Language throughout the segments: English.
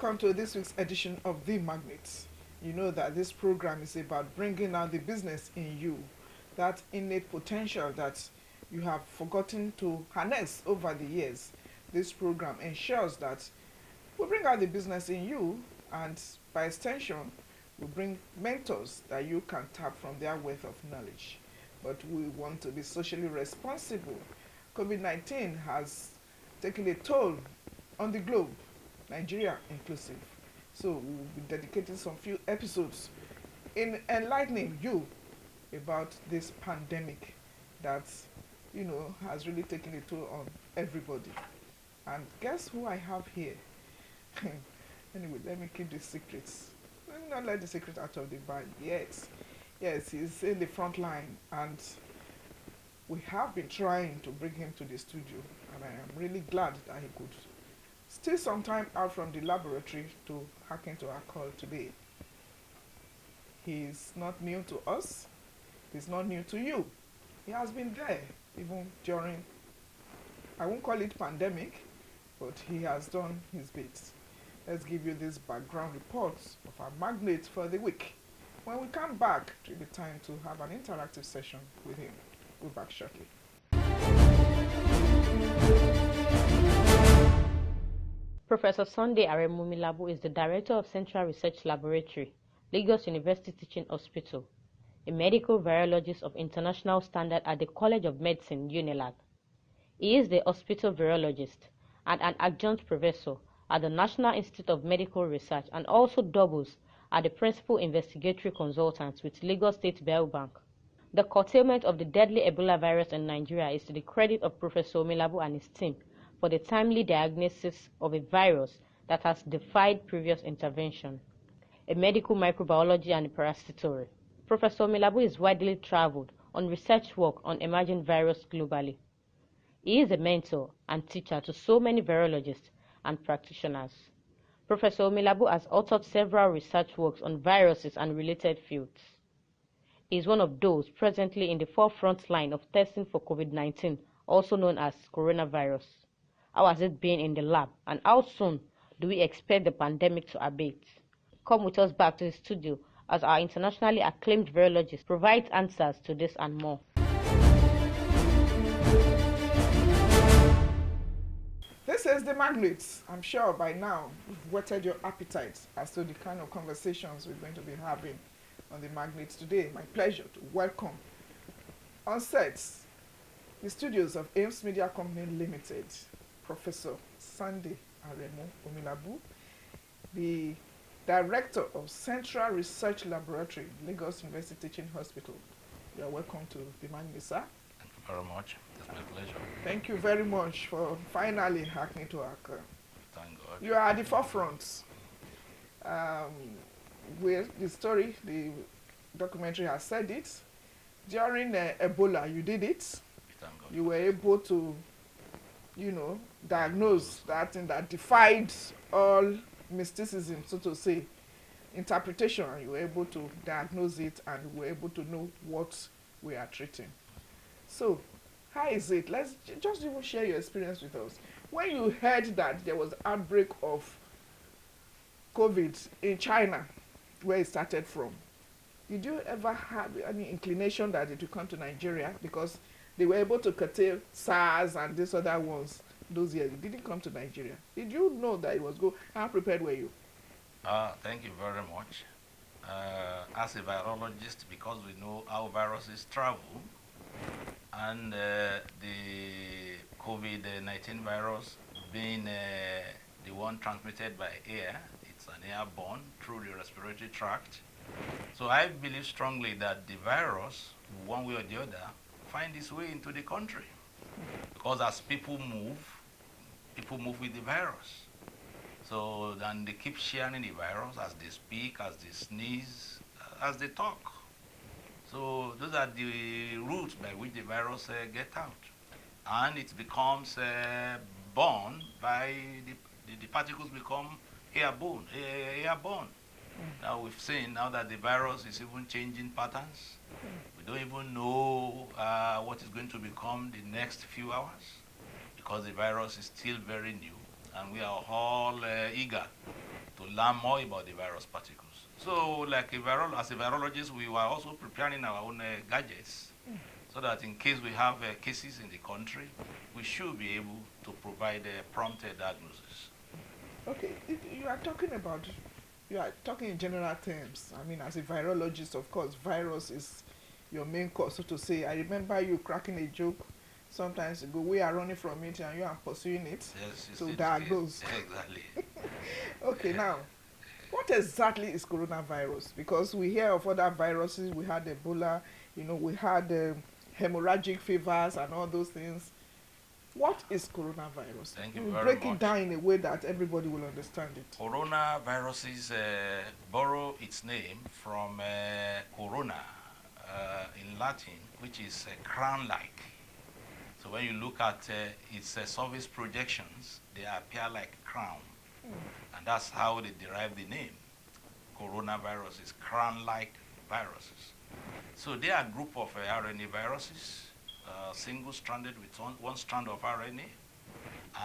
welcome to this week's edition of The Magnet. You know that this program is about bringing out the business in you, that innate potential that you have forgotten to harness over the years. This program ensures that we bring out the business in you, and by extension, we bring mentors that you can tap from their wealth of knowledge. But we want to be socially responsible. COVID-19 has taken a toll on the globe, Nigeria inclusive. So we'll be dedicating some few episodes in enlightening you about this pandemic that, has really taken a toll on everybody. And guess who I have here? Anyway, let me keep the secrets. Let me not let the secret out of the bag yet. Yes, he's in the front line, and we have been trying to bring him to the studio, and I am really glad that he could steal some time out from the laboratory to hack into our call today. He's not new to us. He's not new to you. He has been there even during, I won't call it pandemic, but he has done his bit. Let's give you this background reports of our magnate for the week. When we come back, it will be time to have an interactive session with him. We'll be back shortly. Professor Sunday Aremumilabu is the Director of Central Research Laboratory, Lagos University Teaching Hospital, a medical virologist of international standard at the College of Medicine, UNILAG. He is the hospital virologist and an adjunct professor at the National Institute of Medical Research, and also doubles as the principal investigatory consultant with Lagos State Biobank. The curtailment of the deadly Ebola virus in Nigeria is to the credit of Professor Omilabu and his team for the timely diagnosis of a virus that has defied previous intervention, a medical microbiology and a parasitory. Professor Omilabu is widely traveled on research work on emerging viruses globally. He is a mentor and teacher to so many virologists and practitioners. Professor Omilabu has authored several research works on viruses and related fields. He is one of those presently in the forefront line of testing for COVID-19, also known as coronavirus. How has it been in the lab, and how soon do we expect the pandemic to abate? Come with us back to the studio as our internationally acclaimed virologist provides answers to this and more. This is The Magnets. I'm sure by now you've whetted your appetite as to the kind of conversations we're going to be having on The Magnets today. My pleasure to welcome on set the studios of Ames Media Company Limited, Professor Sunday Aremumilabu, the Director of Central Research Laboratory, Lagos University Teaching Hospital. You are welcome to The Magnets, sir. Thank you very much. It's my pleasure. Thank you very much for finally hacking to our call. Thank God. You are at the forefront. With the story, the documentary has said it. During Ebola, you did it. Thank God. You were able to, diagnose that thing that defied all mysticism, so to say, interpretation. You were able to diagnose it, and we were able to know what we are treating. So, how is it? Let's just even share your experience with us. When you heard that there was outbreak of COVID in China, where it started from, did you ever have any inclination that it would come to Nigeria? Because they were able to curtail SARS and these other ones those years. It didn't come to Nigeria. Did you know that it was go? How prepared were you? Thank you very much. As a virologist, because we know how viruses travel, and the COVID-19 virus being the one transmitted by air, it's an airborne through the respiratory tract. So I believe strongly that the virus, one way or the other, find its way into the country. Because as people move with the virus. So then they keep sharing the virus as they speak, as they sneeze, as they talk. So those are the routes by which the virus get out. And it becomes born by the particles become airborne. Now we've seen now that the virus is even changing patterns. We don't even know what is going to become the next few hours, because the virus is still very new, and we are all eager to learn more about the virus particles. So, like as a virologist, we were also preparing our own gadgets so that in case we have cases in the country, we should be able to provide a prompt diagnosis. Okay, you are talking in general terms. I mean, as a virologist, of course, virus is your main cause, so to say. I remember you cracking a joke sometimes ago. We are running from it and you are pursuing it Yes, to it's diagnose. exactly. Okay, now, what exactly is coronavirus? Because we hear of other viruses. We had Ebola, we had hemorrhagic fevers and all those things. What is coronavirus? Thank you You very break it much. down in a way that everybody will understand it. Coronaviruses borrow its name from corona in Latin, which is crown-like. So when you look at its surface projections, they appear like crown. And that's how they derive the name. Coronaviruses, crown-like viruses. So they are a group of RNA viruses, single-stranded with one strand of RNA,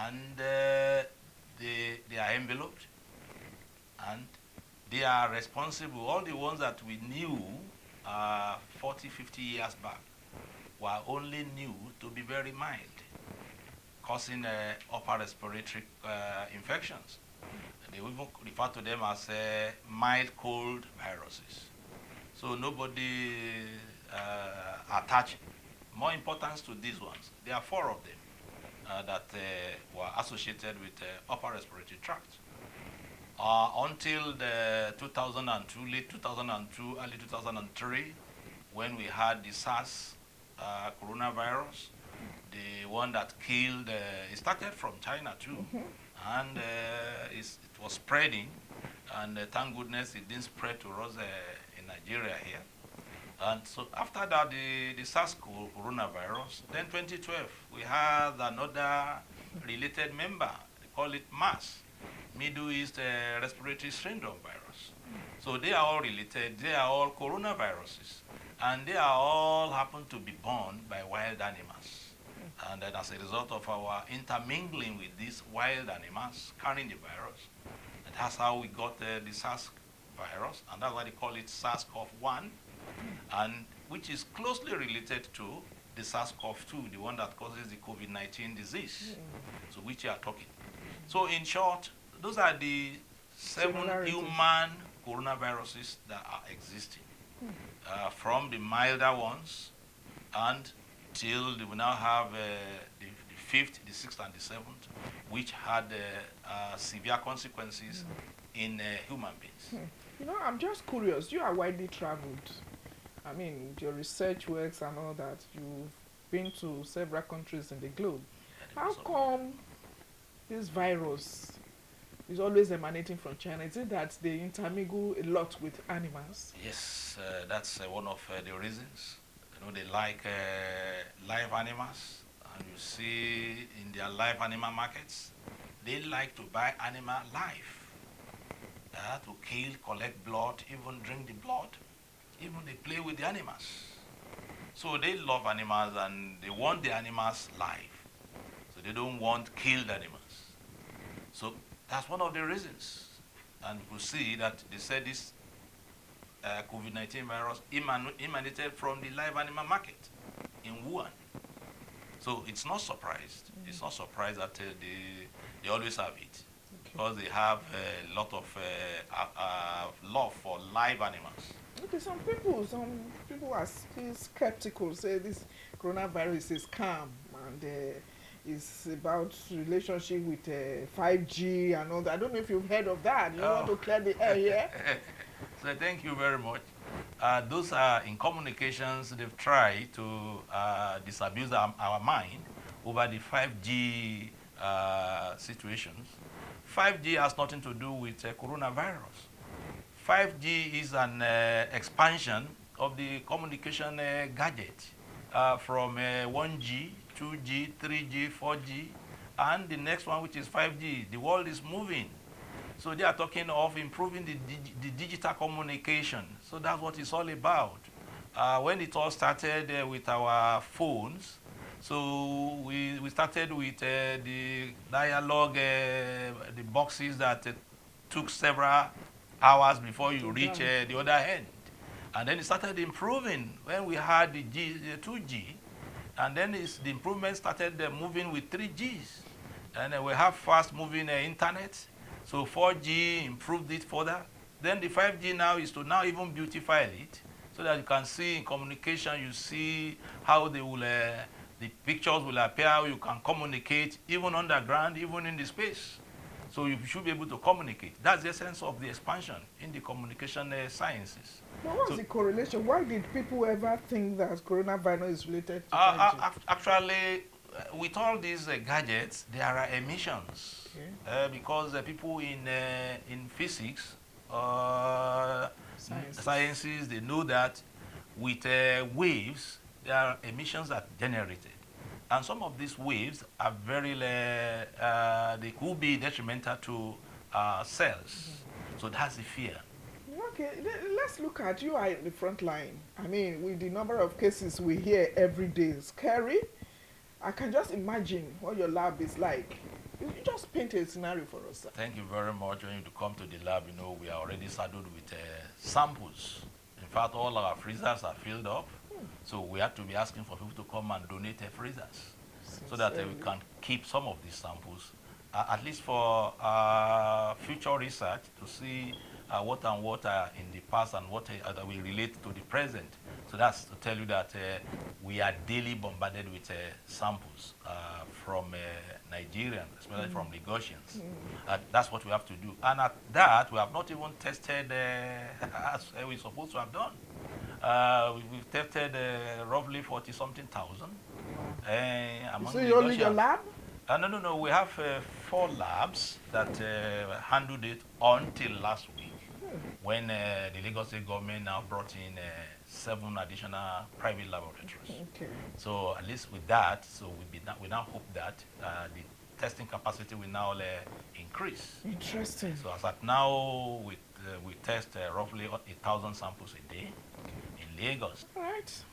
and they are enveloped, and they are responsible. All the ones that we knew 40, 50 years back were only knew to be very mild, causing upper respiratory infections. They even refer to them as mild cold viruses. So nobody attached more importance to these ones. There are 4 of them that were associated with upper respiratory tract. Until the 2002, late 2002, early 2003, when we had the SARS coronavirus, the one that killed, it started from China too, and it was spreading, and thank goodness it didn't spread to us in Nigeria here. And so after that, the SARS coronavirus, then 2012, we had another related member, they call it MAS, Middle East Respiratory Syndrome virus. So they are all related, they are all coronaviruses, and they are all happen to be born by wild animals. And then as a result of our intermingling with these wild animals carrying the virus, that's how we got the SARS virus, and that's why they call it SARS-CoV-1, and which is closely related to the SARS-CoV-2, the one that causes the COVID-19 disease, so which you are talking. So in short, those are the 7 human coronaviruses that are existing, from the milder ones and till we now have the 5th, the 6th, and the 7th, which had severe consequences in human beings. I'm just curious. You are widely traveled. I mean, with your research works and all that, you've been to several countries in the globe. How come this virus is always emanating from China? Is it that they intermingle a lot with animals? Yes, that's one of the reasons. They like live animals, and you see in their live animal markets, they like to buy animal live. To kill, collect blood, even drink the blood. Even they play with the animals. So they love animals and they want the animals live. So they don't want killed animals. So that's one of the reasons. And we see that they said this COVID-19 virus emanated from the live animal market in Wuhan. So it's not surprised. It's not surprised that they always have it. Because they have a lot of love for live animals. Okay, some people are still skeptical, say this coronavirus is calm and it's about relationship with 5G and all that. I don't know if you've heard of that. You want to clear the air here? So thank you very much. Those are in communications, they've tried to disabuse our mind over the 5G situations. 5G has nothing to do with coronavirus. 5G is an expansion of the communication gadget from 1G, 2G, 3G, 4G, and the next one, which is 5G. The world is moving. So they are talking of improving the digital communication. So that's what it's all about. When it all started with our phones, so we started with the dialogue, the boxes that took several hours before you To reach done. the other end. And then it started improving when we had the 2G, and then the improvement started moving with 3Gs. And we have fast-moving internet, so 4G improved it further. Then the 5G now is to now even beautify it, so that you can see in communication, you see how they will, the pictures will appear, you can communicate even underground, even in the space. So you should be able to communicate. That's the essence of the expansion in the communication sciences. But what's So, the correlation? Why did people ever think that coronavirus is related to 5G? actually, with all these gadgets, there are emissions. Okay. Because people in physics, uh, sciences, they know that with waves, there are emissions that are generated. And some of these waves are very, they could be detrimental to cells. So that's the fear. Okay, let's look at you are in the front line. I mean, with the number of cases we hear every day, scary. I can just imagine what your lab is like. You just paint a scenario for us, sir. Thank you very much. When you come to the lab, you know, we are already saddled with samples. In fact, all our freezers are filled up. So we have to be asking for people to come and donate freezers so that we can keep some of these samples, at least for future research, to see what and what are in the past and what that will relate to the present. So that's to tell you that we are daily bombarded with samples from Nigerians, especially from Lagosians. That's what we have to do. And at that, we have not even tested as we're supposed to have done. We've tested roughly 40-something thousand. Among So you only your Lagosians. lab? No. We have 4 labs that handled it until last week, when the Lagos State government now brought in 7 additional private laboratories. Okay. So at least with that, so we now hope that the testing capacity will now increase. Interesting. So as at now, we test roughly 1,000 samples a day in Lagos. All right.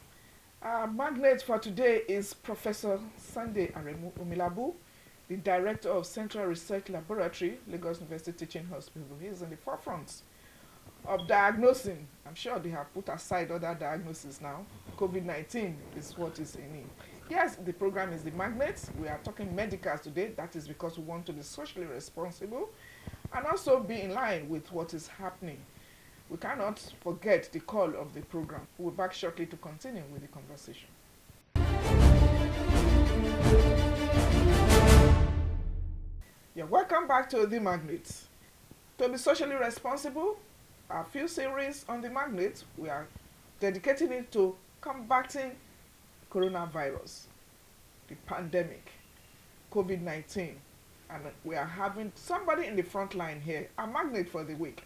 Our magnate for today is Professor Sunday Aremu Umilabu, the Director of Central Research Laboratory, Lagos University Teaching Hospital. He is in the forefront of diagnosing. I'm sure they have put aside other diagnoses now. COVID-19 is what is in it. Yes, the program is the Magnet. We are talking medicals today. That is because we want to be socially responsible and also be in line with what is happening. We cannot forget the call of the program. We'll be back shortly to continue with the conversation. Yeah, welcome back to the Magnet. To be socially responsible, our few series on the Magnet, we are dedicating it to combating coronavirus, the pandemic, COVID-19. And we are having somebody in the front line here, a Magnet for the week,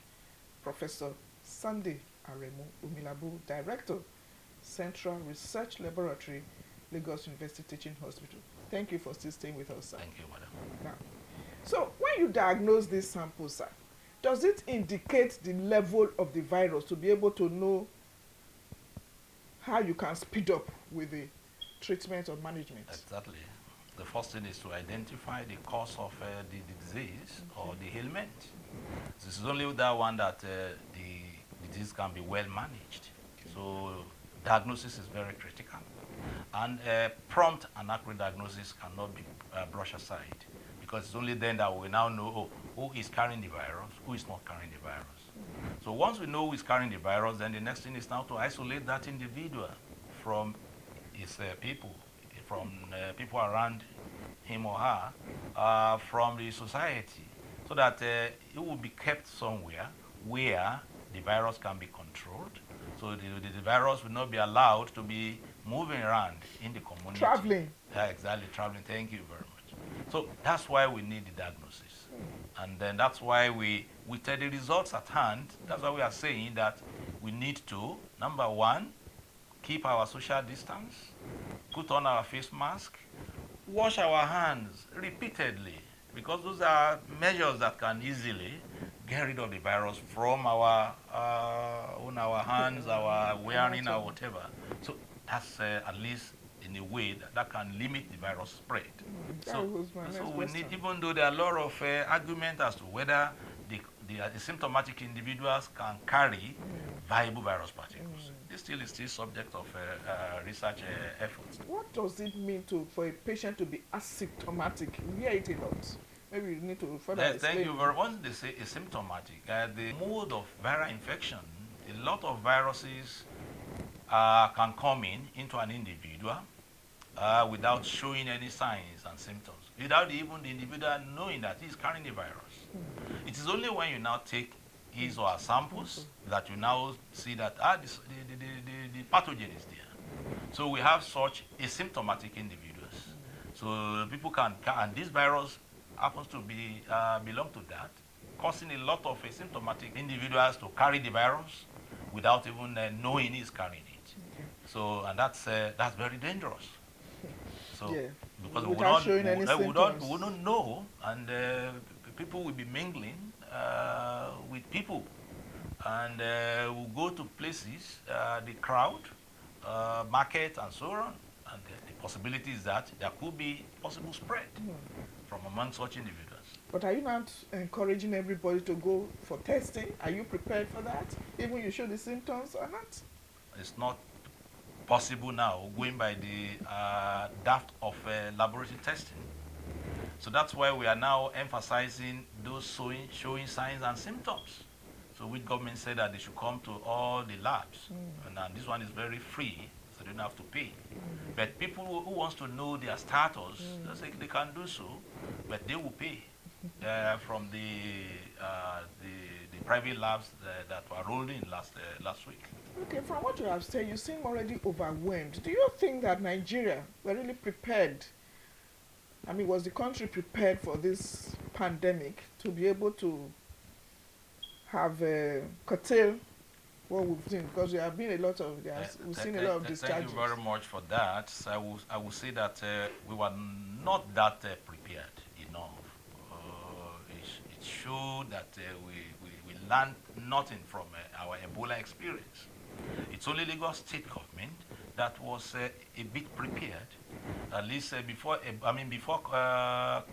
Professor Sunday Aremu Umilabu, Director, Central Research Laboratory, Lagos University Teaching Hospital. Thank you for still staying with us, sir. Thank you, madam. Now, so when you diagnose these samples, sir, does it indicate the level of the virus to be able to know how you can speed up with the treatment or management? Exactly. The first thing is to identify the cause of the disease or the ailment. This is only that one that the disease can be well managed. So diagnosis is very critical. And prompt and accurate diagnosis cannot be brushed aside, because it's only then that we now know who is carrying the virus, who is not carrying the virus. So once we know who is carrying the virus, then the next thing is now to isolate that individual from his people, from people around him or her, from the society, so that it will be kept somewhere where the virus can be controlled. So the virus will not be allowed to be moving around in the community. Traveling. Yeah, exactly, traveling. Thank you very much. So that's why we need the diagnosis. And then that's why with the results at hand, that's why we are saying that we need to, number one, keep our social distance, put on our face mask, wash our hands repeatedly, because those are measures that can easily get rid of the virus from our on our hands, our wearing, or whatever. So that's at least in a way that can limit the virus spread. So we need, even though there are a lot of arguments as to whether the asymptomatic individuals can carry viable virus particles. This still is still subject of research efforts. What does it mean for a patient to be asymptomatic? We hear it a lot. Maybe you need to further Yes, explain. thank you very much. Once they say asymptomatic, the mode of viral infection, a lot of viruses can come into an individual without showing any signs and symptoms, without even the individual knowing that he's carrying the virus. It is only when you now take his or her samples that you now see that the pathogen is there. So we have such asymptomatic individuals. So people and this virus happens to be belong to that, causing a lot of asymptomatic individuals to carry the virus without even knowing he's carrying it. So, and that's very dangerous. So, Yeah. because Without showing any we symptoms. don't know, and people will be mingling with people, and we'll go to places, the crowd, market, and so on, and the possibility is that there could be possible spread from among such individuals. But are you not encouraging everybody to go for testing? Are you prepared for that? Even you show the symptoms or not? It's not possible now, going by the depth of laboratory testing. So that's why we are now emphasizing those showing signs and symptoms. So which government said that they should come to all the labs. And this one is very free, so they don't have to pay. But people who wants to know their status, they can do so, but they will pay from the private labs that were rolled in last week. Okay, from what you have said, you seem already overwhelmed. Do you think that Nigeria were really prepared? I mean, was the country prepared for this pandemic to be able to have curtail what we've seen? Because there have been a lot of we've seen a lot of discharges. Thank you very much for that. So I will say that we were not that prepared enough. It showed that we learned nothing from our Ebola experience. It's only Lagos State government that was a bit prepared. At least before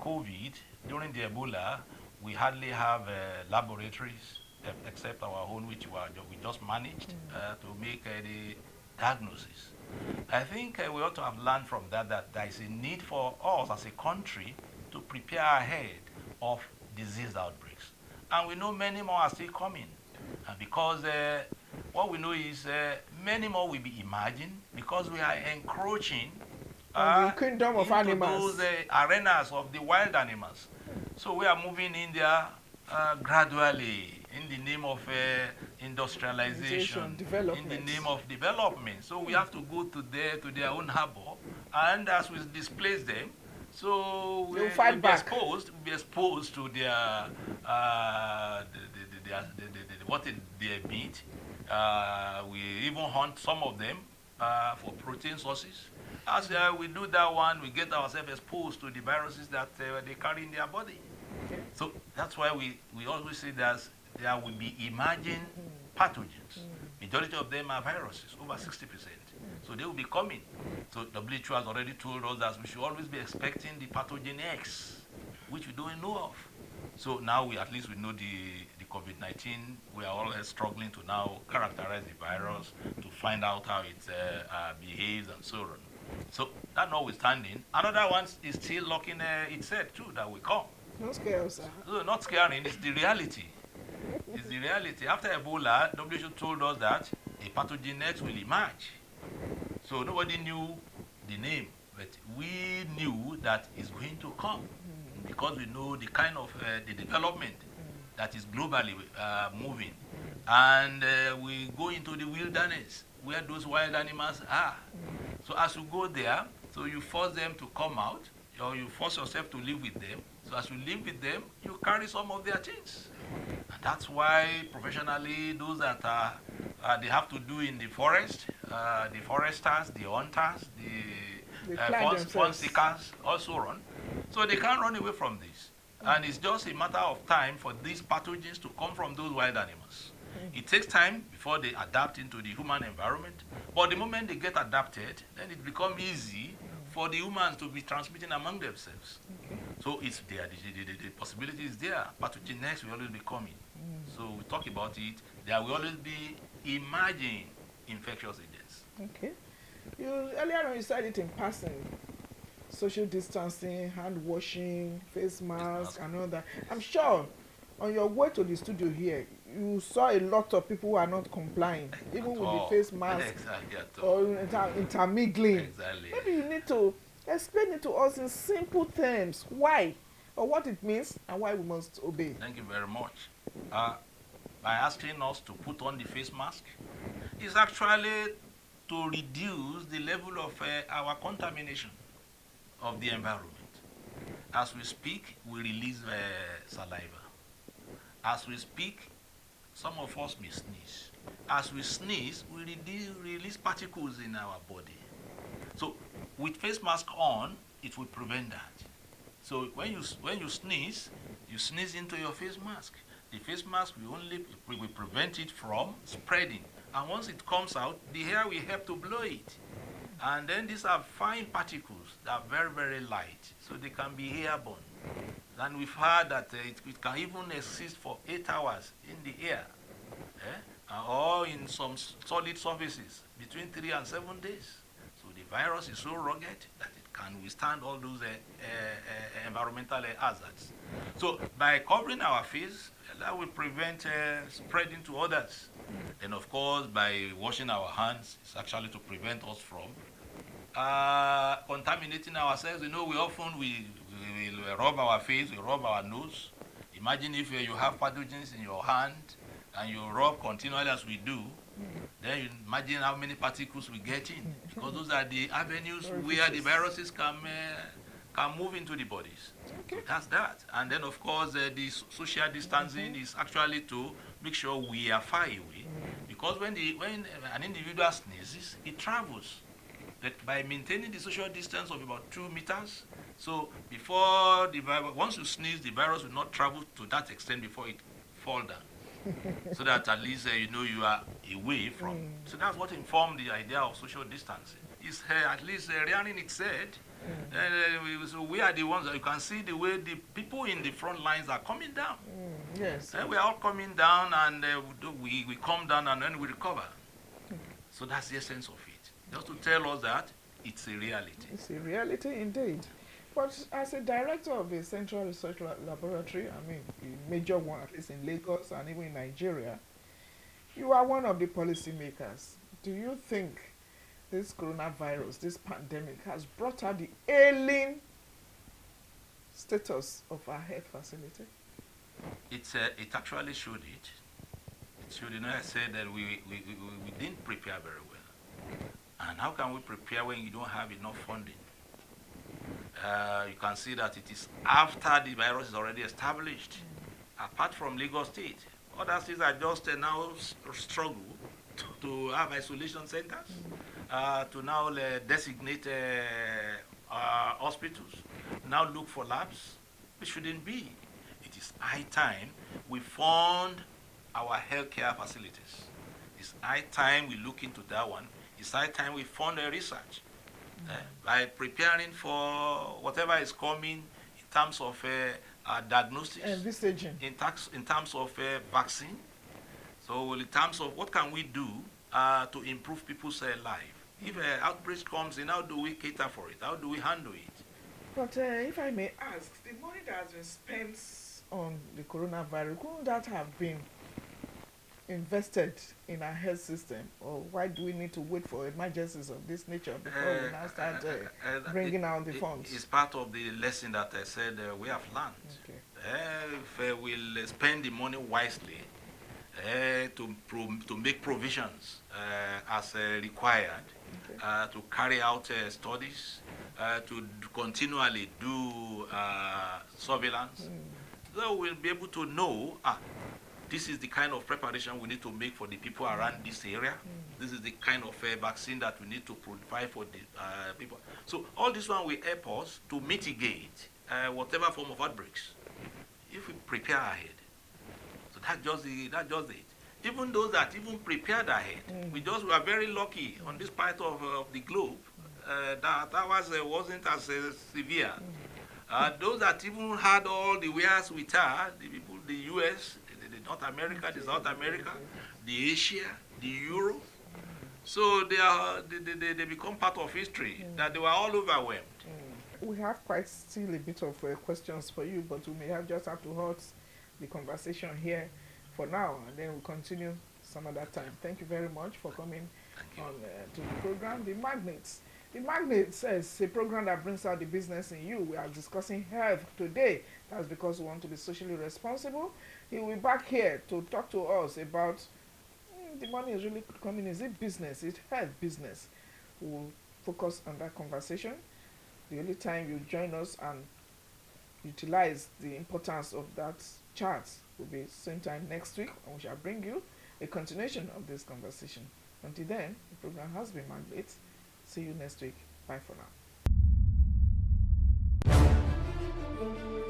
COVID, during the Ebola, we hardly have laboratories except our own, which we just managed to make the diagnosis. I think we ought to have learned from that there is a need for us as a country to prepare ahead of disease outbreaks. And we know many more are still coming. And because what we know is many more will be emerging because we are encroaching the kingdom of into animals. those arenas of the wild animals. So we are moving in there gradually in the name of industrialization, in the name of development. So we have to go to their own harbor, and as we displace them, so we'll be exposed to their what they meat. We even hunt some of them for protein sources. As we do that one, we get ourselves exposed to the viruses that they carry in their body. Okay. So that's why we always say that there will be emerging pathogens. Majority of them are viruses, over 60%. So they will be coming. So WHO has already told us that we should always be expecting the pathogen X, which we don't know of. So now at least we know the COVID-19. We are all struggling to now characterize the virus, to find out how it behaves and so on. So that notwithstanding, another one is still looking its head too, that will come. Not scary, sir. No, not scaring, it's the reality. It's the reality. After Ebola, WHO told us that a pathogen X will emerge. So nobody knew the name, but we knew that it's going to come because we know the kind of the development that is globally moving. And we go into the wilderness where those wild animals are. So as you go there, so you force them to come out, or you force yourself to live with them. So as you live with them, you carry some of their things. And that's why professionally, those that they have to do in the forest, the foresters, the hunters, the fun seekers also run. So they can't run away from this. And it's just a matter of time for these pathogens to come from those wild animals. It takes time before they adapt into the human environment. But the moment they get adapted, then it becomes easy for the humans to be transmitting among themselves. Okay. So it's there. The possibility is there. Pathogen X will always be coming. So we talk about it. There will always be emerging infectious agents. Okay. You earlier on you said it in passing. Social distancing, hand washing, face Face mask, mask. and all that. I'm Yes. sure on your way to the studio here, you saw a lot of people who are not complying, even At with the all. face mask Exactly at all. or intermingling. Exactly. Maybe you need to explain it to us in simple terms. Why? Or what it means and why we must obey. Thank you very much. Uh, by asking us to put on the face mask, is actually to reduce the level of our contamination of the environment. As we speak, we release saliva. As we speak, some of us may sneeze. As we sneeze, we release particles in our body. So with face mask on, it will prevent that. So when you sneeze into your face mask. The face mask will prevent it from spreading. And once it comes out, the air will help to blow it. And then these are fine particles that are very, very light, so they can be airborne. And we've heard that it can even exist for 8 hours in the air, or in some solid surfaces between 3 and 7 days. So the virus is so rugged that it can withstand all those environmental hazards. So by covering our face, that will prevent spreading to others. And of course, by washing our hands, it's actually to prevent us from contaminating ourselves. You know, we often we rub our face, we rub our nose. Imagine if you have pathogens in your hand and you rub continually as we do, then you imagine how many particles we get in, because those are the avenues where the viruses can move into the bodies. Okay. So that's that. And then, of course, the social distancing is actually to make sure we are far away, because when an individual sneezes, it travels. That by maintaining the social distance of about 2 meters, so before the virus, once you sneeze, the virus will not travel to that extent before it fall down. So that at least you are away from. So that's what informed the idea of social distancing. It's at least rearing its head. So we are the ones that you can see the way the people in the front lines are coming down. Yes. We are all coming down, and we come down and then we recover. So that's the essence of it. Just to tell us that it's a reality. It's a reality indeed. But as a director of a central research laboratory, I mean, a major one, at least in Lagos and even in Nigeria, you are one of the policymakers. Do you think this coronavirus, this pandemic, has brought out the ailing status of our health facility? It actually showed it. It showed. I said that we didn't prepare very well. And how can we prepare when you don't have enough funding? You can see that it is after the virus is already established. Apart from Lagos State, other states are just now struggle to have isolation centers, to now designate hospitals, now look for labs. It shouldn't be. It is high time we fund our healthcare facilities. It's high time we look into that one. It's high time we fund the research by preparing for whatever is coming in terms of diagnostics, Envisaging. in terms of vaccine. So in terms of what can we do to improve people's life. If an outbreak comes in, how do we cater for it? How do we handle it? But if I may ask, the money that has been spent on the coronavirus, couldn't that have been invested in our health system? Or why do we need to wait for emergencies of this nature before we now start bringing out the funds? It's part of the lesson that I said we have learned. Okay. If we'll spend the money wisely to make provisions as required, Okay. to carry out studies, to continually do surveillance, so we'll be able to know this is the kind of preparation we need to make for the people around this area. This is the kind of vaccine that we need to provide for the people. So all this one will help us to mitigate whatever form of outbreaks if we prepare ahead. So that's just it. Even those that even prepared ahead, we were very lucky on this part of the globe that ours wasn't as severe. Those that even had all the wares with her, the people, the US, North America, the South America, the Asia, the Europe. So they become part of history, that they were all overwhelmed. We have quite still a bit of questions for you, but we may just have to halt the conversation here for now, and then we'll continue some other time. Thank you very much for coming on to the program. The Magnates. The Magnates is a program that brings out the business in you. We are discussing health today. That's because we want to be socially responsible. He will be back here to talk to us about the money is really coming. Is it business? Is it health business? We'll focus on that conversation. The only time you join us and utilize the importance of that chart will be same time next week, and we shall bring you a continuation of this conversation. Until then, the program has been Magnate. See you next week. Bye for now.